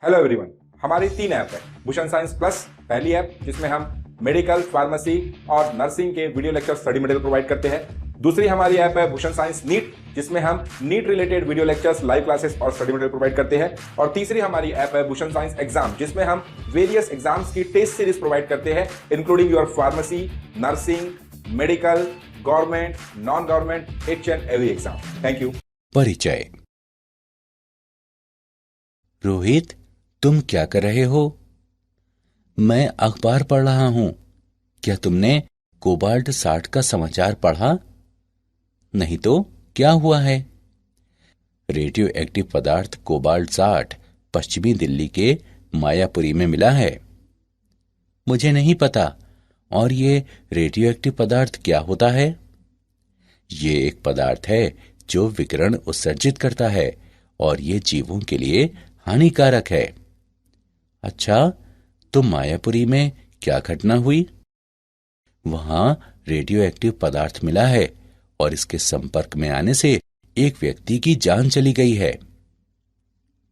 Hello everyone. हमारी 3 app है। Bhushan science plus पहली ऐप जिसमें हम मेडिकल, फार्मेसी और नर्सिंग के video lecture study material provide करते हैं। दूसरी हमारी ऐप है भूषण साइंस नीट, जिसमें हम NEET related video lectures, live classes और स्टडी मटेरियल प्रोवाइड करते हैं। और तीसरी हमारी ऐप है भूषण साइंस एग्जाम, जिसमें हम वेरियस एग्जाम्स की टेस्ट सीरीज प्रोवाइड करते हैं, including your pharmacy, nursing, medical, government, non government, each and every exam. Thank you. परिचय। रोहित, तुम क्या कर रहे हो? मैं अखबार पढ़ रहा हूं। क्या तुमने कोबाल्ट 60 का समाचार पढ़ा? नहीं तो क्या हुआ है? रेडियो एक्टिव पदार्थ कोबाल्ट 60 पश्चिमी दिल्ली के मायापुरी में मिला है। मुझे नहीं पता। और ये रेडियो एक्टिव पदार्थ क्या होता है? ये एक पदार्थ है जो विकिरण उत्सर्जित करता है और ये जीवों के लिए हानिकारक है। अच्छा, तो मायापुरी में क्या घटना हुई? वहां रेडियो एक्टिव पदार्थ मिला है और इसके संपर्क में आने से एक व्यक्ति की जान चली गई है।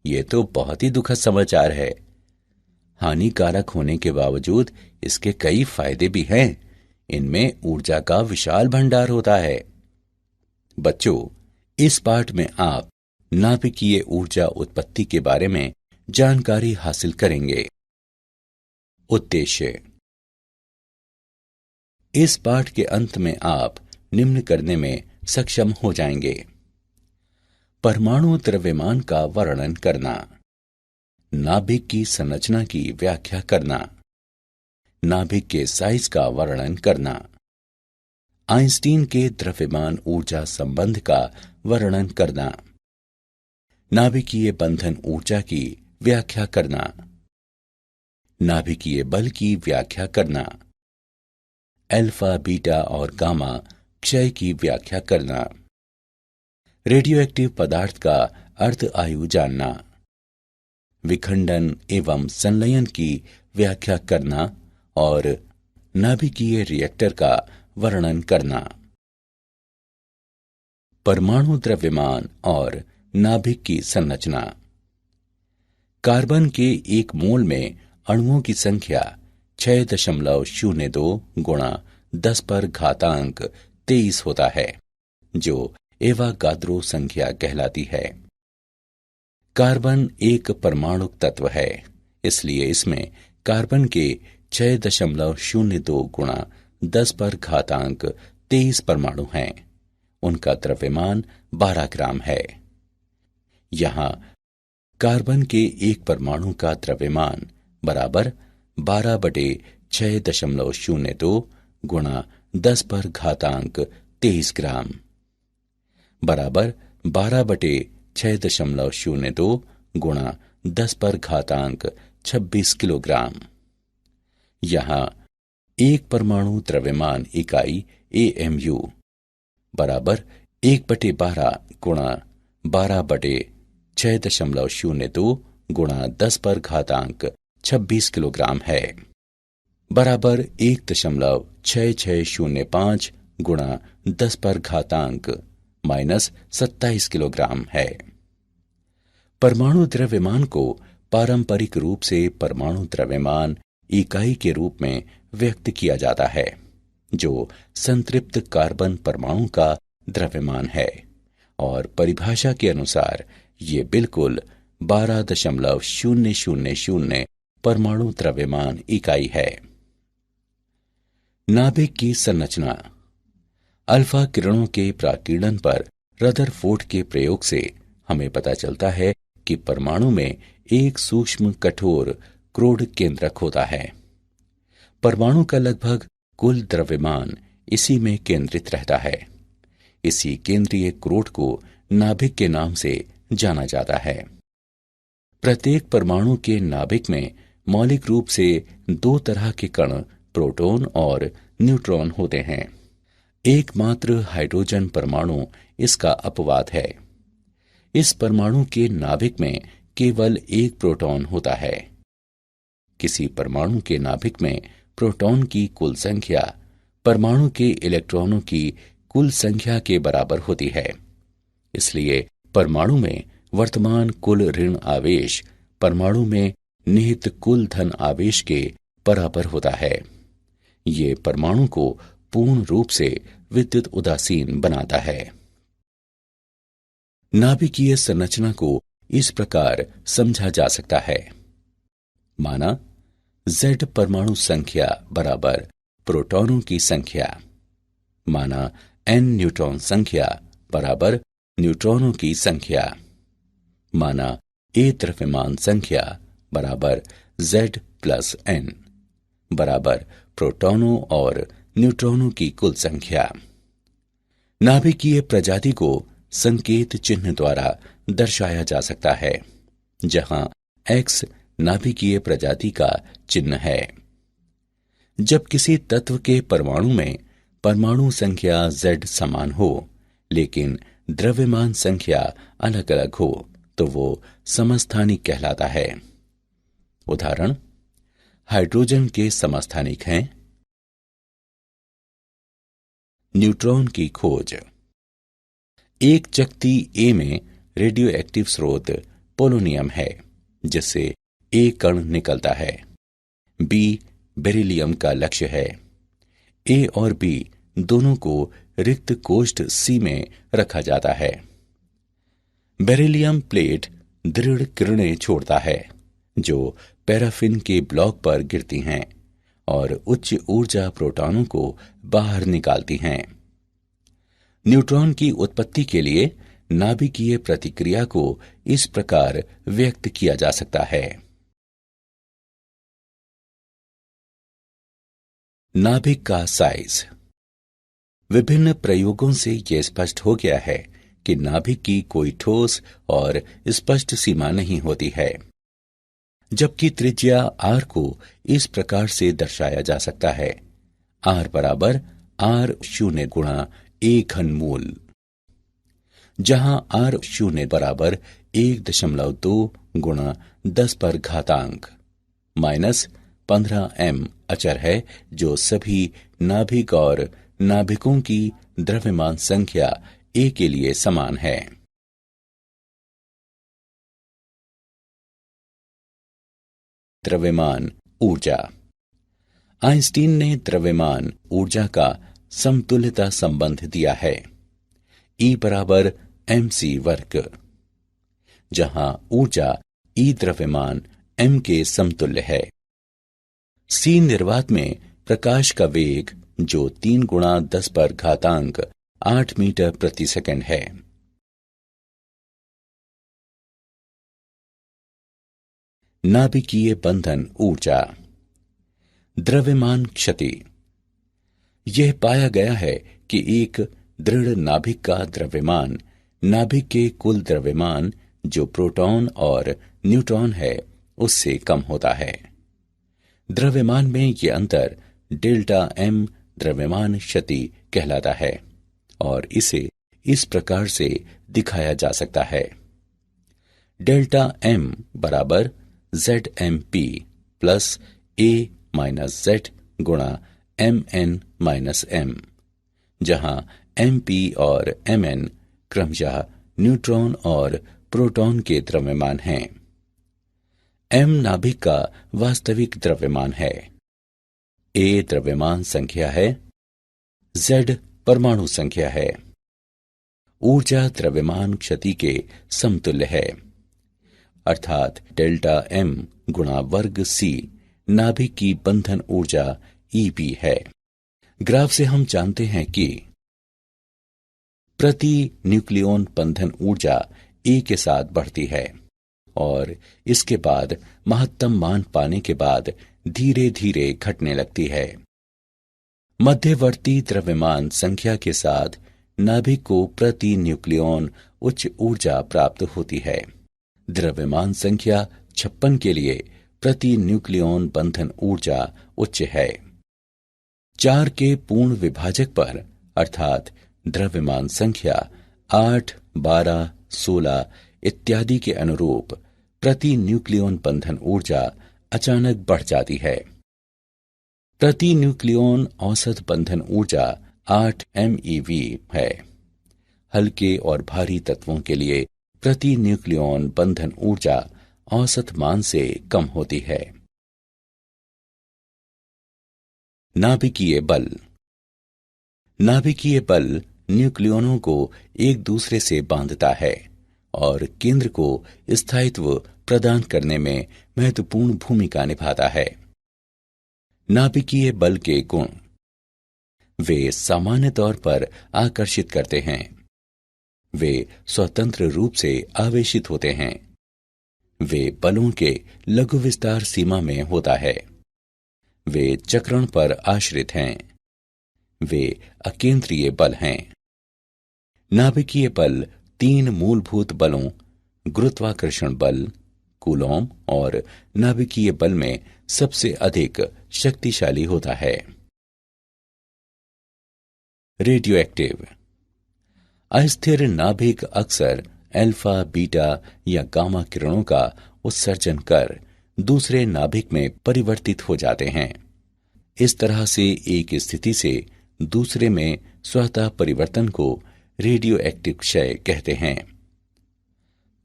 ये तो बहुत ही दुखद समाचार है। हानिकारक होने के बावजूद इसके कई फायदे भी हैं। इनमें ऊर्जा का विशाल भंडार होता है। बच्चों, इस पाठ में आप नाभिकीय ऊर्जा उत्पत्ति के बारे में जानकारी हासिल करेंगे। उद्देश्य। इस पाठ के अंत में आप निम्न करने में सक्षम हो जाएंगे। परमाणु द्रव्यमान का वर्णन करना, नाभिक की संरचना की व्याख्या करना, नाभिक के साइज का वर्णन करना, आइंस्टीन के द्रव्यमान ऊर्जा संबंध का वर्णन करना, नाभिकीय बंधन ऊर्जा की व्याख्या करना, नाभिकीय बल की व्याख्या करना, अल्फा, बीटा और गामा क्षय की व्याख्या करना, रेडियोएक्टिव पदार्थ का अर्ध आयु जानना, विखंडन एवं संलयन की व्याख्या करना और नाभिकीय रिएक्टर का वर्णन करना। परमाणु द्रव्यमान और नाभिक की संरचना। कार्बन के एक मोल में अणुओं की संख्या 6.02 गुणा 10⁻23 होता है, जो एवागाद्रो संख्या कहलाती है। कार्बन एक परमाणुक तत्व है, इसलिए इसमें कार्बन के 6.02 गुणा 10⁻23 परमाणु हैं। उनका द्रव्यमान 12 ग्राम है। यहाँ कार्बन के एक परमाणु का द्रव्यमान बराबर 12/6.02 गुणा 10⁻23 ग्राम बराबर 12/6.02 गुणा 10⁻26 किलोग्राम। यहाँ एक परमाणु द्रव्यमान इकाई AMU बराबर 1/12 गुणा 12/6.02 गुणा 10⁻26 किलोग्राम है, बराबर 1.6605 गुणा 10⁻⁻27 किलोग्राम है। परमाणु द्रव्यमान को पारंपरिक रूप से परमाणु द्रव्यमान इकाई के रूप में व्यक्त किया जाता है, जो संतृप्त कार्बन परमाणु का द्रव्यमान है, और परिभाषा के अनुसार ये बिल्कुल 12.000 परमाणु द्रव्यमान इकाई है। नाभिक की संरचना। अल्फा किरणों के प्राकीर्णन पर रदरफोर्ड के प्रयोग से हमें पता चलता है कि परमाणु में एक सूक्ष्म कठोर क्रोड केंद्रक होता है। परमाणु का लगभग कुल द्रव्यमान इसी में केंद्रित रहता है। इसी केंद्रीय क्रोड को नाभिक के नाम से जाना जाता है। प्रत्येक परमाणु के नाभिक में मौलिक रूप से 2 तरह के कण, प्रोटॉन और न्यूट्रॉन होते हैं। एकमात्र हाइड्रोजन परमाणु इसका अपवाद है। इस परमाणु के नाभिक में केवल एक प्रोटॉन होता है। किसी परमाणु के नाभिक में प्रोटॉन की कुल संख्या परमाणु के इलेक्ट्रॉनों की कुल संख्या के बराबर होती है। इसलिए परमाणु में वर्तमान कुल ऋण आवेश परमाणु में निहित कुल धन आवेश के बराबर होता है। ये परमाणु को पूर्ण रूप से विद्युत उदासीन बनाता है। नाभिकीय संरचना को इस प्रकार समझा जा सकता है। माना Z परमाणु संख्या बराबर प्रोटॉनों की संख्या, माना N न्यूट्रॉन संख्या बराबर न्यूट्रॉनों की संख्या, माना A द्रव्यमान संख्या बराबर Z प्लस N बराबर प्रोटॉनों और न्यूट्रॉनों की कुल संख्या। नाभिकीय प्रजाति को संकेत चिन्ह द्वारा दर्शाया जा सकता है, जहां X नाभिकीय प्रजाति का चिन्ह है। जब किसी तत्व के परमाणु में परमाणु संख्या Z समान हो लेकिन द्रव्यमान संख्या अलग अलग हो तो वो समस्थानिक कहलाता है। उदाहरण, हाइड्रोजन के समस्थानिक हैं न्यूट्रॉन की खोज। एक चकती A में रेडियो एक्टिव स्रोत पोलोनियम है जिससे A कण निकलता है। B बेरिलियम का लक्ष्य है। A और B दोनों को रिक्त कोष्ठ C में रखा जाता है। बेरिलियम प्लेट दृढ़ किरणें छोड़ता है जो पैराफिन के ब्लॉक पर गिरती हैं और उच्च ऊर्जा प्रोटॉनों को बाहर निकालती हैं। न्यूट्रॉन की उत्पत्ति के लिए नाभिकीय प्रतिक्रिया को इस प्रकार व्यक्त किया जा सकता है। नाभिक का साइज। विभिन्न प्रयोगों से यह स्पष्ट हो गया है कि नाभिक की कोई ठोस और स्पष्ट सीमा नहीं होती है, जबकि त्रिज्या r को इस प्रकार से दर्शाया जा सकता है। r बराबर r0 गुणा a घनमूल, जहां r0 बराबर 1.2 गुणा 10 पर घातांक -15m अचर है जो सभी नाभिक और नाभिकों की द्रव्यमान संख्या A के लिए समान है। द्रव्यमान ऊर्जा। आइंस्टीन ने द्रव्यमान ऊर्जा का समतुल्यता संबंध दिया है, E बराबर mc वर्ग, जहां ऊर्जा E द्रव्यमान m के समतुल्य है। C निर्वात में प्रकाश का वेग जो 3 गुणा 10 पर घातांक 8 मीटर प्रति सेकंड है। नाभिकीय बंधन ऊर्जा। द्रव्यमान क्षति। यह पाया गया है कि एक दृढ़ नाभिक का द्रव्यमान नाभिक के कुल द्रव्यमान जो प्रोटॉन और न्यूट्रॉन है उससे कम होता है। द्रव्यमान में यह अंतर डेल्टा m द्रव्यमान क्षति कहलाता है और इसे इस प्रकार से दिखाया जा सकता है। डेल्टा m बराबर ZMP plus A minus Z गुणा Mn माइनस M, जहां MP और Mn क्रमशः न्यूट्रॉन और प्रोटॉन के द्रव्यमान हैं। M नाभिक का वास्तविक द्रव्यमान है, A द्रव्यमान संख्या है, Z परमाणु संख्या है। ऊर्जा द्रव्यमान क्षति के समतुल्य है, अर्थात डेल्टा M गुणा वर्ग C नाभिक की बंधन ऊर्जा Eb है। ग्राफ से हम जानते हैं कि प्रति न्यूक्लियॉन बंधन ऊर्जा A के साथ बढ़ती है और इसके बाद महत्तम मान पाने के बाद धीरे धीरे घटने लगती है। मध्यवर्ती द्रव्यमान संख्या के साथ नाभिक को प्रति न्यूक्लियॉन उच्च ऊर्जा प्राप्त होती है। द्रव्यमान संख्या 56 के लिए प्रति न्यूक्लियॉन बंधन ऊर्जा उच्च है। 4 के पूर्ण विभाजक पर अर्थात द्रव्यमान संख्या 8, 12, 16 इत्यादि के अनुरूप प्रति न्यूक्लियॉन बंधन ऊर्जा अचानक बढ़ जाती है। प्रति न्यूक्लियॉन औसत बंधन ऊर्जा 8 MeV है। हल्के और भारी तत्वों के लिए प्रति न्यूक्लियॉन बंधन ऊर्जा औसत मान से कम होती है। नाभिकीय बल। नाभिकीय बल न्यूक्लियनों को एक दूसरे से बांधता है और केंद्र को स्थायित्व प्रदान करने में महत्वपूर्ण भूमिका निभाता है। नाभिकीय बल के गुण। वे सामान्य तौर पर आकर्षित करते हैं। वे स्वतंत्र रूप से आवेशित होते हैं। वे बलों के लघु विस्तार सीमा में होता है। वे चक्रण पर आश्रित हैं। वे अकेंद्रीय बल हैं। नाभिकीय बल 3 मूलभूत बलों गुरुत्वाकर्षण बल, कूलॉम और नाभिकीय बल में सबसे अधिक शक्तिशाली होता है। Radio active. अस्थिर नाभिक अक्सर अल्फा, बीटा या गामा किरणों का उत्सर्जन कर दूसरे नाभिक में परिवर्तित हो जाते हैं। इस तरह से एक स्थिति से दूसरे में स्वतः परिवर्तन को रेडियो एक्टिव क्षय कहते हैं।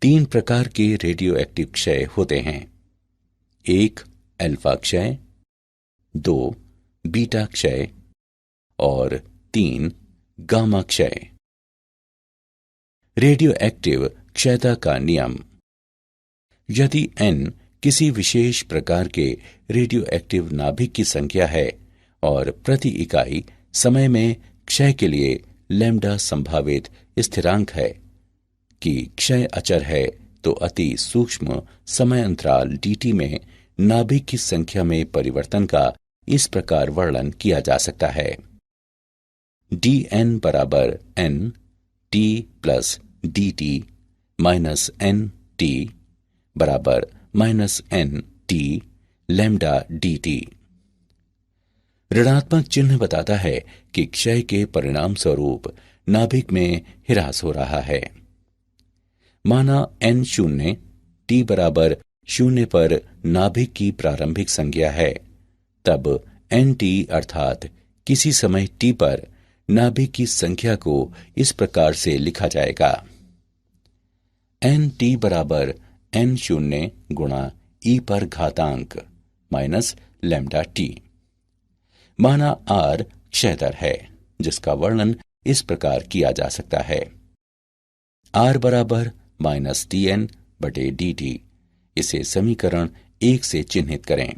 3 प्रकार के रेडियो एक्टिव क्षय होते हैं। 1 अल्फा क्षय, 2 बीटा क्षय और 3 गामा क्षय। रेडियो एक्टिव क्षयता का नियम। यदि n किसी विशेष प्रकार के रेडियो एक्टिव नाभिक की संख्या है और प्रति इकाई समय में क्षय के लिए लैम्ब्डा संभावित स्थिरांक है कि क्षय अचर है, तो अति सूक्ष्म समय अंतराल dt में नाभिक की संख्या में परिवर्तन का इस प्रकार वर्णन किया जा सकता है। dn बराबर n t plus dt minus n t बराबर minus n t lambda dt। ऋणात्मक चिन्ह बताता है कि क्षय के परिणाम स्वरूप नाभिक में ह्रास हो रहा है। माना n शून्य t बराबर 0 पर नाभिक की प्रारंभिक संख्या है, तब nt अर्थात किसी समय t पर नाभिक की संख्या को इस प्रकार से लिखा जाएगा। nt बराबर n शून्य गुणा e पर घातांक माइनस लैम्ब्डा t। माना r क्षय दर है, जिसका वर्णन इस प्रकार किया जा सकता है। r बराबर माइनस tn बटे dt। इसे समीकरण 1 से चिन्हित करें।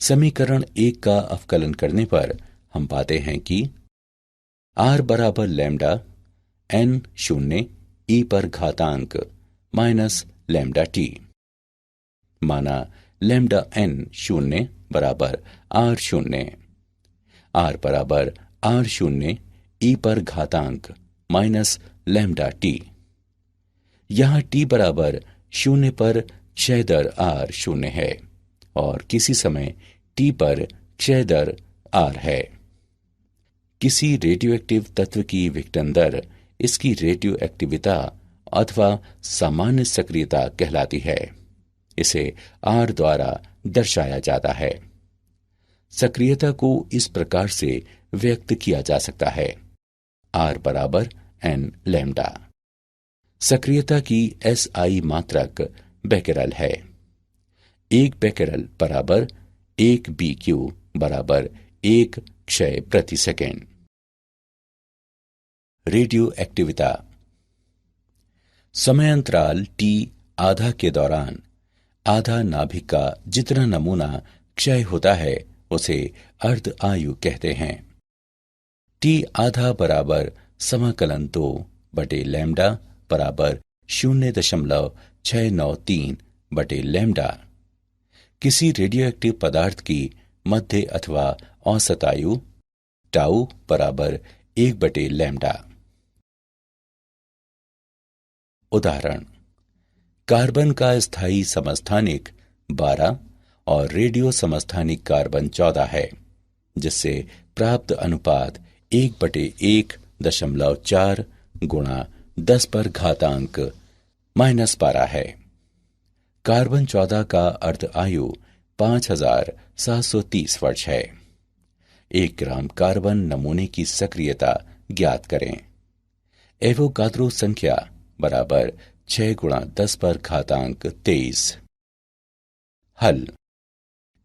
समीकरण 1 का अवकलन करने पर हम पाते हैं कि r बराबर लैम्ब्डा n शून्य e पर घातांक माइनस लैम्ब्डा t। माना लैम्ब्डा n शून्य बराबर r शून्य। r बराबर r शून्य e पर घातांक माइनस लैम्ब्डा t। यहाँ t बराबर 0 पर क्षय दर r शून्य है और किसी समय t पर क्षय दर r है। किसी रेडियोएक्टिव तत्व की विघटन दर इसकी रेडियो एक्टिविता अथवा सामान्य सक्रियता कहलाती है। इसे r द्वारा दर्शाया जाता है। सक्रियता को इस प्रकार से व्यक्त किया जा सकता है। r बराबर n लैम्ब्डा। सक्रियता की SI मात्रक बेकेरल है। 1 बेकेरल बराबर 1 BQ बराबर 1 क्षय प्रति सेकेंड। रेडियो एक्टिविता। समय अंतराल t आधा के दौरान आधा नाभिक का जितना नमूना क्षय होता है उसे अर्ध आयु कहते हैं। t आधा बराबर समाकलन 2 बटे लैम्ब्डा बराबर 0.693 बटे लैम्ब्डा। किसी रेडियोएक्टिव पदार्थ की मध्य अथवा औसत आयु टाउ बराबर 1 बटे लैम्ब्डा। उदाहरण: कार्बन का स्थायी समस्थानिक 12 और रेडियो समस्थानिक कार्बन 14 है, जिससे प्राप्त अनुपात 1/1.4 गुणा 10 पर घातांक -12 है। कार्बन 14 का अर्ध आयु 5730 वर्ष है। 1 ग्राम कार्बन नमूने की सक्रियता ज्ञात करें। एवोगाद्रो संख्या बराबर 6 गुणा 10 पर घातांक 23। हल।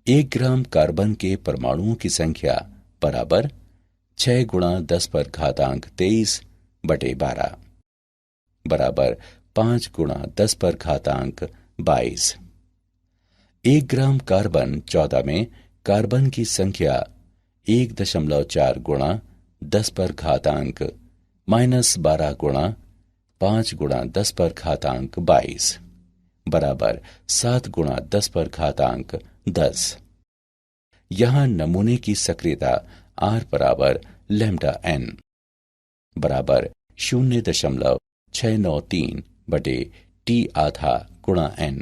1 ग्राम कार्बन के परमाणुओं की संख्या बराबर 6 गुणा 10 पर घातांक 23 बटे 12 बराबर 5 गुणा 10 पर घातांक 22। 1 ग्राम कार्बन 14 में कार्बन की संख्या 1.4 गुणा 10 पर घातांक -12 गुणा 5 गुणा 10 पर घातांक 22 बराबर 7 गुणा 10 पर घातांक 10। यहां नमूने की सक्रियता R बराबर लैम्डा n बराबर 0.693 बटे T आधा गुणा n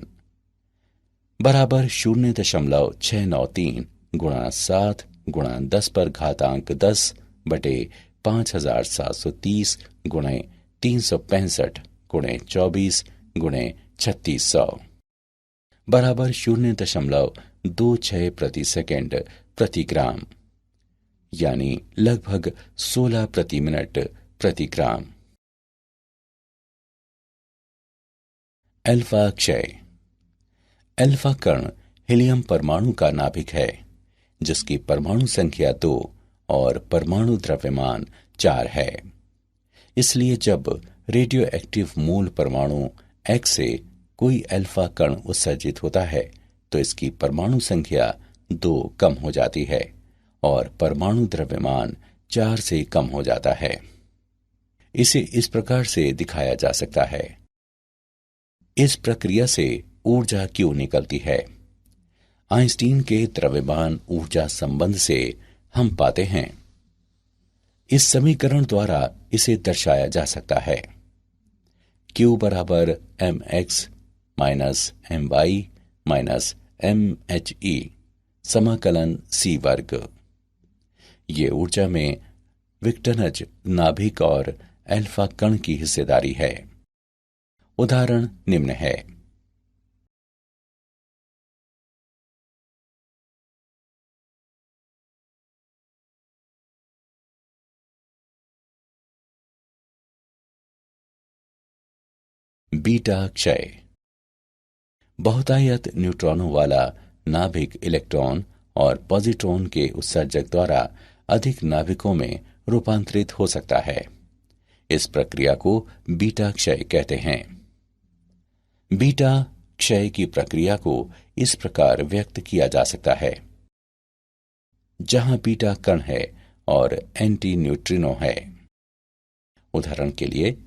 बराबर 0.693 गुणा 7 गुणा 10 पर घातांक 10 बटे 5730 गुणे 365 गुणे 24 गुणे 3600 बराबर 0.26 प्रति सेकेंड प्रति ग्राम, यानी लगभग 16 प्रति मिनट प्रति ग्राम। अल्फा क्षय। अल्फा कण हीलियम परमाणु का नाभिक है जिसकी परमाणु संख्या 2 और परमाणु द्रव्यमान 4 है। इसलिए जब रेडियो एक्टिव मूल परमाणु X से कोई अल्फा कण उत्सर्जित होता है तो इसकी परमाणु संख्या 2 कम हो जाती है और परमाणु द्रव्यमान 4 से कम हो जाता है। इसे इस प्रकार से दिखाया जा सकता है। इस प्रक्रिया से ऊर्जा क्यों निकलती है? आइंस्टीन के द्रव्यमान ऊर्जा संबंध से हम पाते हैं। इस समीकरण द्वारा इसे दर्शाया जा सकता है। Q बराबर mx minus my minus mhe समाकलन c वर्ग। ये ऊर्जा में विक्टनज नाभिक और अल्फा कण की हिस्सेदारी है। उदाहरण निम्न है। बीटा क्षय। बहुतायत न्यूट्रॉनों वाला नाभिक इलेक्ट्रॉन और पॉजिट्रॉन के उत्सर्जक द्वारा अधिक नाभिकों में रूपांतरित हो सकता है। इस प्रक्रिया को बीटा क्षय कहते हैं। बीटा क्षय की प्रक्रिया को इस प्रकार व्यक्त किया जा सकता है। जहां बीटा कण है और एंटी न्यूट्रिनो है। उदाहरण के लिए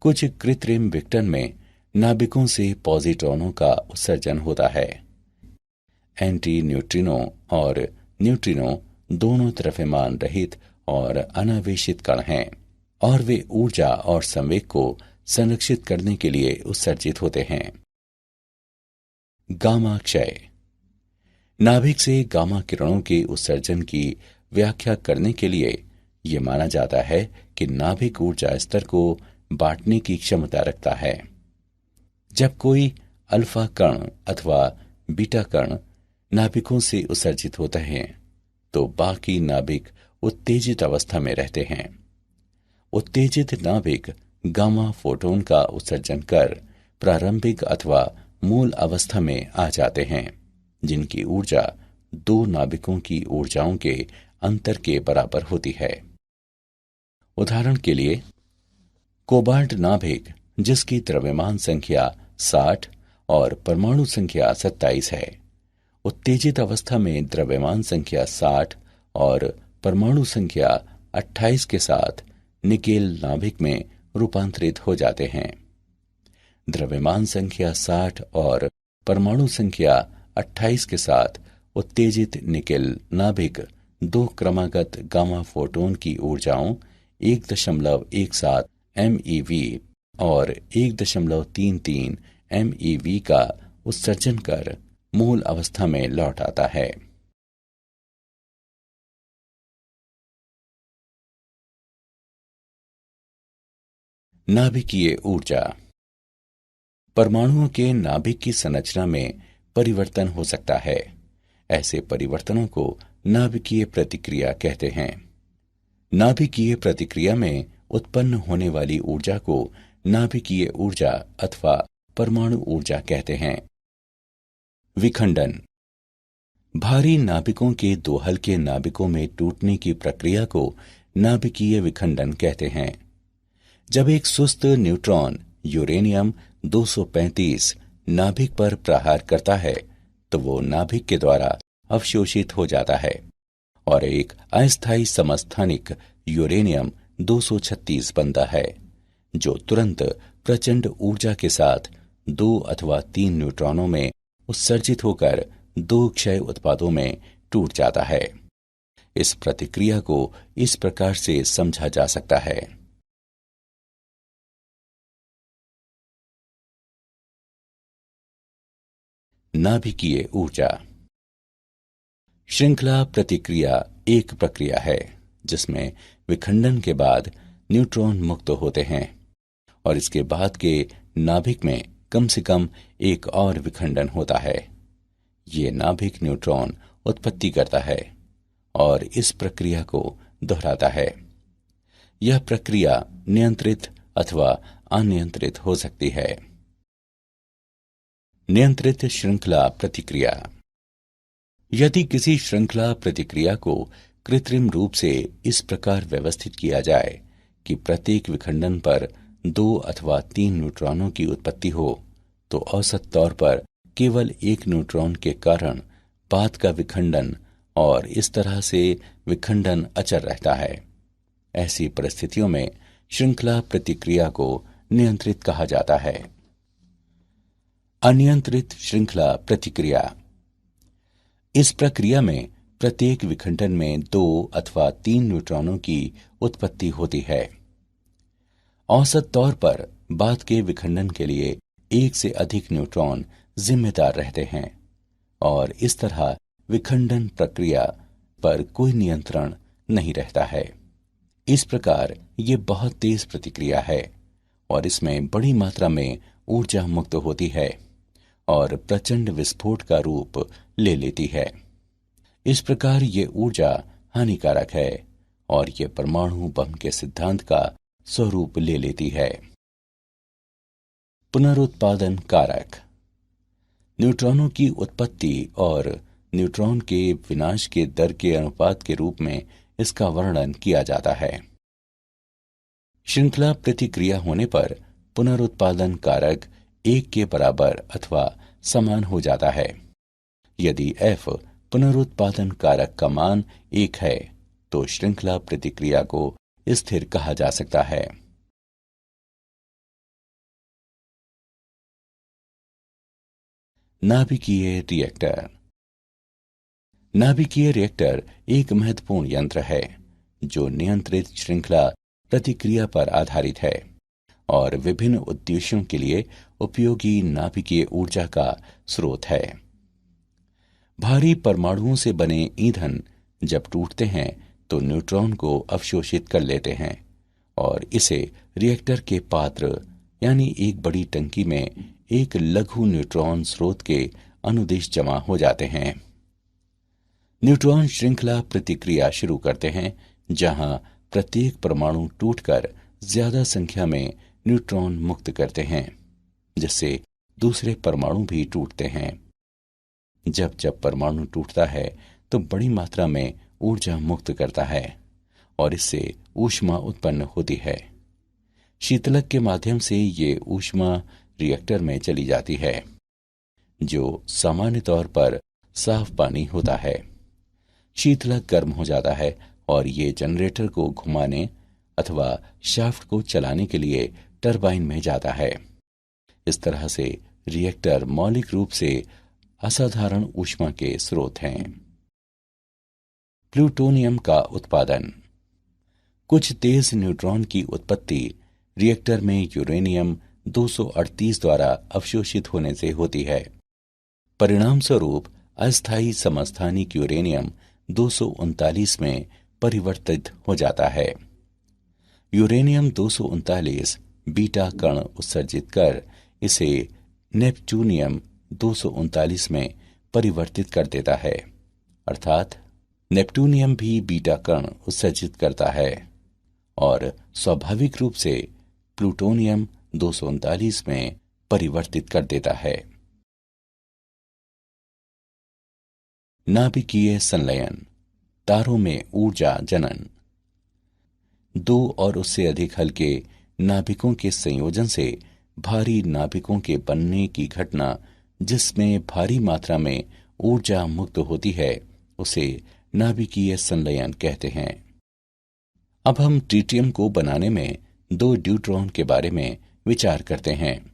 कुछ कृत्रिम विघटन में नाभिकों से पॉजिट्रॉनों का उत्सर्जन होता है। एंटी न्यूट्रिनो और न्यूट्रिनो दोनों द्रव्यमान रहित और अनावेशित कण हैं और वे ऊर्जा और संवेग को संरक्षित करने के लिए उत्सर्जित होते हैं। गामा क्षय। नाभिक से गामा किरणों के उत्सर्जन की व्याख्या करने के लिए यह माना जाता है कि नाभिक ऊर्जा स्तर को बांटने की क्षमता रखता है। जब कोई अल्फा कण अथवा बीटा कण नाभिकों से उत्सर्जित होते हैं तो बाकी नाभिक उत्तेजित अवस्था में रहते हैं। उत्तेजित नाभिक गामा फोटोन का उत्सर्जन कर प्रारंभिक अथवा मूल अवस्था में आ जाते हैं, जिनकी ऊर्जा दो नाभिकों की ऊर्जाओं के अंतर के बराबर होती है। उदाहरण के लिए कोबाल्ट नाभिक जिसकी द्रव्यमान संख्या 60 और परमाणु संख्या 27 है, उत्तेजित अवस्था में द्रव्यमान संख्या 60 और परमाणु संख्या 28 के साथ निकेल नाभिक में रूपांतरित हो जाते हैं। द्रव्यमान संख्या 60 और परमाणु संख्या 28 के साथ उत्तेजित निकेल नाभिक दो क्रमागत गामा फोटोन की ऊर्जाओं 1.17 MeV और 1.33 MeV का उत्सर्जन कर मूल अवस्था में लौट आता है। नाभिकीय ऊर्जा। परमाणुओं के नाभिक की संरचना में परिवर्तन हो सकता है। ऐसे परिवर्तनों को नाभिकीय प्रतिक्रिया कहते हैं। नाभिकीय प्रतिक्रिया में उत्पन्न होने वाली ऊर्जा को नाभिकीय ऊर्जा अथवा परमाणु ऊर्जा कहते हैं। विखंडन। भारी नाभिकों के दो हल्के नाभिकों में टूटने की प्रक्रिया को नाभिकीय विखंडन कहते हैं। जब एक सुस्त न्यूट्रॉन यूरेनियम 235 नाभिक पर प्रहार करता है तो वो नाभिक के द्वारा अवशोषित हो जाता है और एक अस्थायी समस्थानिक यूरेनियम 236 बनता है, जो तुरंत प्रचंड ऊर्जा के साथ 2 अथवा 3 न्यूट्रॉनों में उत्सर्जित होकर 2 क्षय उत्पादों में टूट जाता है। इस प्रतिक्रिया को इस प्रकार से समझा जा सकता है। नाभिकीय ऊर्जा। श्रृंखला प्रतिक्रिया एक प्रक्रिया है जिसमें विखंडन के बाद न्यूट्रॉन मुक्त होते हैं और इसके बाद के नाभिक में कम से कम एक और विखंडन होता है। ये नाभिक न्यूट्रॉन उत्पत्ति करता है और इस प्रक्रिया को दोहराता है। यह प्रक्रिया नियंत्रित अथवा अनियंत्रित हो सकती है। नियंत्रित श्रृंखला प्रतिक्रिया। यदि किसी श्रृंखला प्रतिक्रिया को कृत्रिम रूप से इस प्रकार व्यवस्थित किया जाए कि प्रत्येक विखंडन पर 2 अथवा 3 न्यूट्रॉनों की उत्पत्ति हो, तो औसत तौर पर केवल एक न्यूट्रॉन के कारण बाद का विखंडन और इस तरह से विखंडन अचर रहता है। ऐसी परिस्थितियों में श्रृंखला प्रतिक्रिया को नियंत्रित कहा जाता है। अनियंत्रित श्रृंखला प्रतिक्रिया। इस प्रक्रिया में प्रत्येक विखंडन में 2 अथवा 3 न्यूट्रॉनों की उत्पत्ति होती है। औसत तौर पर बाद के विखंडन के लिए एक से अधिक न्यूट्रॉन जिम्मेदार रहते हैं और इस तरह विखंडन प्रक्रिया पर कोई नियंत्रण नहीं रहता है। इस प्रकार ये बहुत तेज प्रतिक्रिया है और इसमें बड़ी मात्रा में ऊर्जा मुक्त होती है और प्रचंड विस्फोट का रूप ले लेती है। इस प्रकार ये ऊर्जा हानिकारक है और ये परमाणु बम के सिद्धांत का स्वरूप ले लेती है। पुनरुत्पादन कारक। न्यूट्रॉनों की उत्पत्ति और न्यूट्रॉन के विनाश के दर के अनुपात के रूप में इसका वर्णन किया जाता है। श्रृंखला प्रतिक्रिया होने पर पुनरुत्पादन कारक 1 के बराबर अथवा समान हो जाता है। यदि F पुनरुत्पादन कारक का मान 1 है तो श्रृंखला प्रतिक्रिया को स्थिर कहा जा सकता है। नाभिकीय रिएक्टर। नाभिकीय रिएक्टर एक महत्वपूर्ण यंत्र है जो नियंत्रित श्रृंखला प्रतिक्रिया पर आधारित है और विभिन्न उद्देश्यों के लिए उपयोगी नाभिकीय ऊर्जा का स्रोत है। भारी परमाणुओं से बने ईंधन जब टूटते हैं तो न्यूट्रॉन को अवशोषित कर लेते हैं और इसे रिएक्टर के पात्र यानी एक बड़ी टंकी में एक लघु न्यूट्रॉन स्रोत के अनुदिश जमा हो जाते हैं। न्यूट्रॉन श्रृंखला प्रतिक्रिया शुरू करते हैं जहां प्रत्येक परमाणु टूटकर ज्यादा संख्या में न्यूट्रॉन मुक्त करते हैं, जिससे दूसरे परमाणु भी टूटते हैं। जब जब परमाणु टूटता है तो बड़ी मात्रा में ऊर्जा मुक्त करता है और इससे ऊष्मा उत्पन्न होती है। शीतलक के माध्यम से ये ऊष्मा रिएक्टर में चली जाती है, जो सामान्य तौर पर साफ पानी होता है। शीतलक गर्म हो जाता है और ये जनरेटर को घुमाने अथवा शाफ्ट को चलाने के लिए टरबाइन में जाता है। इस तरह से रिएक्टर मौलिक रूप से असाधारण ऊष्मा के स्रोत हैं। प्लूटोनियम का उत्पादन। कुछ तेज न्यूट्रॉन की उत्पत्ति रिएक्टर में यूरेनियम 238 द्वारा अवशोषित होने से होती है। परिणाम स्वरूप अस्थायी समस्थानिक यूरेनियम 239 में परिवर्तित हो जाता है। यूरेनियम 239 बीटा कण उत्सर्जित कर इसे नेपच्यूनियम 239 में परिवर्तित कर देता है, अर्थात नेपट्यूनियम भी बीटा कण उत्सर्जित करता है और स्वाभाविक रूप से प्लूटोनियम 239 में परिवर्तित कर देता है। नाभिकीय संलयन, तारों में ऊर्जा जनन। दो और उससे अधिक हल्के नाभिकों के संयोजन से भारी नाभिकों के बनने की घटना, जिसमें भारी मात्रा में ऊर्जा मुक्त होती है, उसे नाभिकीय संलयन कहते हैं। अब हम ट्रिटियम को बनाने में 2 ड्यूट्रॉन के बारे में विचार करते हैं।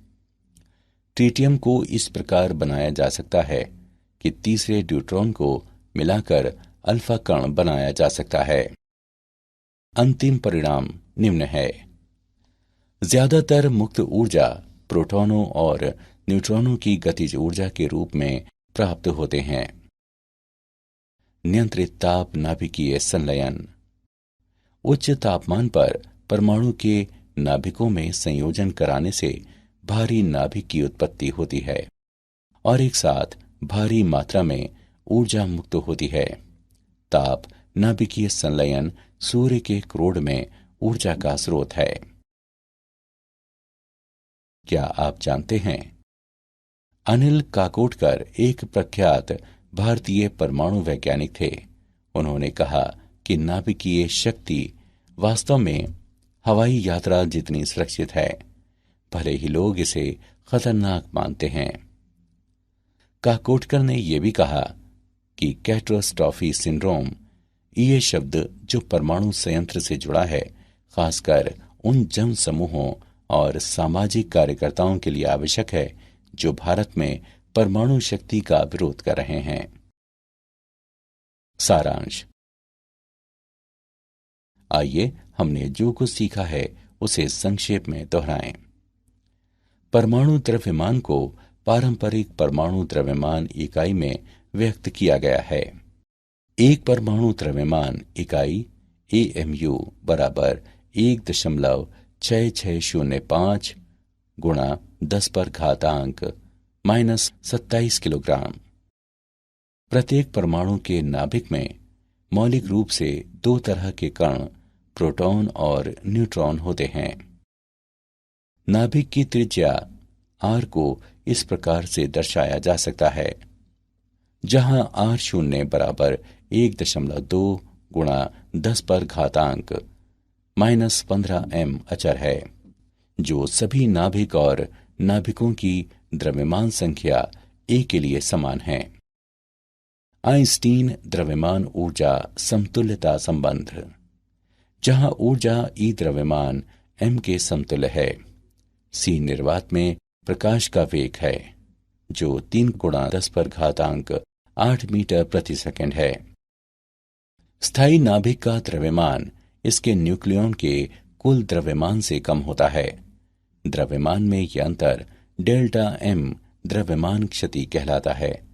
ट्रिटियम को इस प्रकार बनाया जा सकता है कि तीसरे ड्यूट्रॉन को मिलाकर अल्फा कण बनाया जा सकता है। अंतिम परिणाम निम्न है। ज्यादातर मुक्त ऊर्जा प्रोटॉनों और न्यूट्रॉनों की गतिज ऊर्जा के रूप में प्राप्त होते हैं। नियंत्रित ताप नाभिकीय संलयन। उच्च तापमान पर परमाणु के नाभिकों में संयोजन कराने से भारी नाभिक की उत्पत्ति होती है और एक साथ भारी मात्रा में ऊर्जा मुक्त होती है। ताप नाभिकीय संलयन सूर्य के क्रोड में ऊर्जा का स्रोत है। क्या आप जानते हैं, अनिल काकोडकर एक प्रख्यात भारतीय परमाणु वैज्ञानिक थे। उन्होंने कहा कि नाभिकीय शक्ति वास्तव में हवाई यात्रा जितनी सुरक्षित है, भले ही लोग इसे खतरनाक मानते हैं। काकोडकर ने यह भी कहा कि कैटास्ट्रॉफी सिंड्रोम, ये शब्द जो परमाणु संयंत्र से जुड़ा है, खासकर उन जन समूहों और सामाजिक कार्यकर्ताओं के लिए आवश्यक है जो भारत में परमाणु शक्ति का विरोध कर रहे हैं। सारांश। आइए हमने जो कुछ सीखा है उसे संक्षेप में दोहराएं। परमाणु द्रव्यमान को पारंपरिक परमाणु द्रव्यमान इकाई में व्यक्त किया गया है। एक परमाणु द्रव्यमान इकाई AMU बराबर 1.6605 गुणा 10⁻⁻27 किलोग्राम। प्रत्येक परमाणु के नाभिक में मौलिक रूप से 2 तरह के कण, प्रोटॉन और न्यूट्रॉन होते हैं। नाभिक की त्रिज्या r को इस प्रकार से दर्शाया जा सकता है, जहां r0 बराबर 1.2 गुणा 10⁻⁻15 m अचर है, जो सभी नाभिक और नाभिकों की द्रव्यमान संख्या a के लिए समान है। आइंस्टीन द्रव्यमान ऊर्जा समतुल्यता संबंध, जहां ऊर्जा E द्रव्यमान m के समतुल्य है। c निर्वात में प्रकाश का वेग है, जो 3 गुणा 10⁸8 मीटर प्रति सेकंड है। स्थायी नाभिक का द्रव्यमान इसके न्यूक्लियॉन के कुल द्रव्यमान से कम होता है। द्रव्यमान में यह अंतर डेल्टा m द्रव्यमान क्षति कहलाता है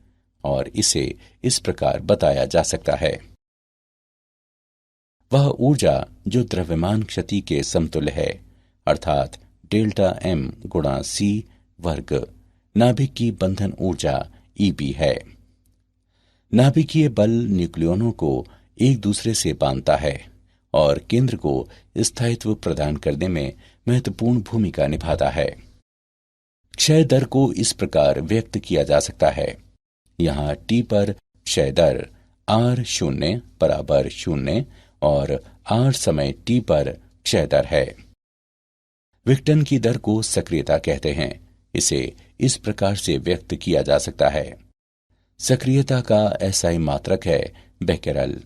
और इसे इस प्रकार बताया जा सकता है। वह ऊर्जा जो द्रव्यमान क्षति के समतुल्य है, अर्थात डेल्टा m गुणा c वर्ग, नाभिक की बंधन ऊर्जा Eb है। नाभिकीय बल न्यूक्लियनों को एक दूसरे से बांधता है और केंद्र को स्थायित्व प्रदान करने में महत्वपूर्ण भूमिका निभाता है। क्षय दर को इस प्रकार व्यक्त किया जा सकता है। यहाँ t पर क्षय दर r0 बराबर 0 और r समय t पर क्षय दर है। विघटन की दर को सक्रियता कहते हैं। इसे इस प्रकार से व्यक्त किया जा सकता है। सक्रियता का SI मात्रक है बेकेरल।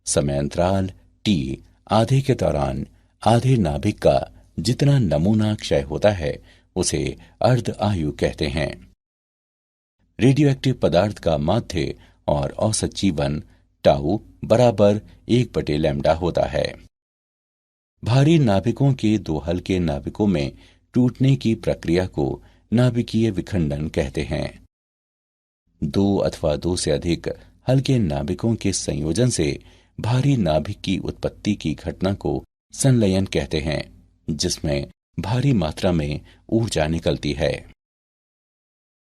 समय अंतराल t आधे के दौरान आधे नाभिक का जितना नमूना क्षय होता है उसे अर्ध आयु कहते हैं। रेडियोएक्टिव पदार्थ का माध्य और औसत जीवन टाउ बराबर 1/λ होता है। भारी नाभिकों के 2 हल्के नाभिकों में टूटने की प्रक्रिया को नाभिकीय विखंडन कहते हैं। 2 अथवा 2 से अधिक हल्के नाभिकों के संयोजन से भारी नाभिक की उत्पत्ति की घटना को संलयन कहते हैं, जिसमें भारी मात्रा में ऊर्जा निकलती है।